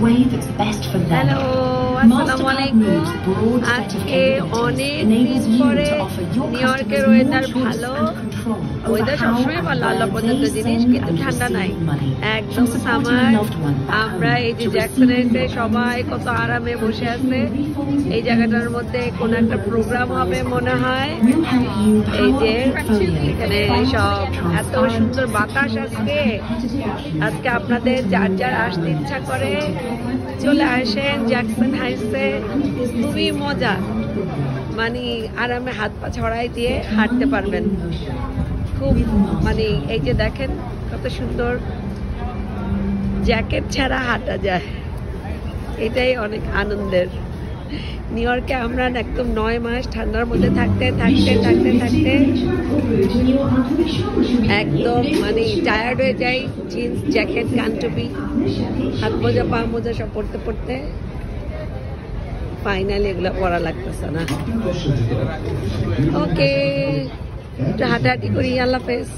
way that's best for them. Hello, আসসালামু আলাইকুম। আজকে অনেক দিন পরে নিউ ইয়র্কের ওয়েদার ভালো। ওয়েদার সবসময় ভালো, আল্লাহ পর্যন্ত জিনিস, কিন্তু ঠান্ডা নাই, একদম সামার। আমরা এই যে জ্যাকসনে সবাই কত আরামে বসে আছে। এই জায়গাটার মধ্যে কোন একটা প্রোগ্রাম হবে মনে হয়। এই যে এখানে সব এত সুন্দর বাতাস আজকে। আজকে আপনাদের যার যার আসতে ইচ্ছা করে চলে আসেন জ্যাকসন হাইটসে। খুবই মজা, মানে আরামে হাত পা ছড়াই দিয়ে হাঁটতে পারবেন। খুব মানে এই যে দেখেন কত সুন্দর, জ্যাকেট ছাড়া হাঁটা যায়, এটাই অনেক আনন্দের। নিউ ইয়র্কে আমরা একদম 9 মাস ঠান্ডার মধ্যে থাকতে একদম মানে টায়ার্ড হয়ে যাই। জিন্স, জ্যাকেট, কানটুপি, হাত মোজা, পা মোজা সব পরতে ফাইনালি এগুলো পরা লাগতেছে না। ওকে, একটু হাঁটাহাঁটি করি। আল্লাহ হাফেজ।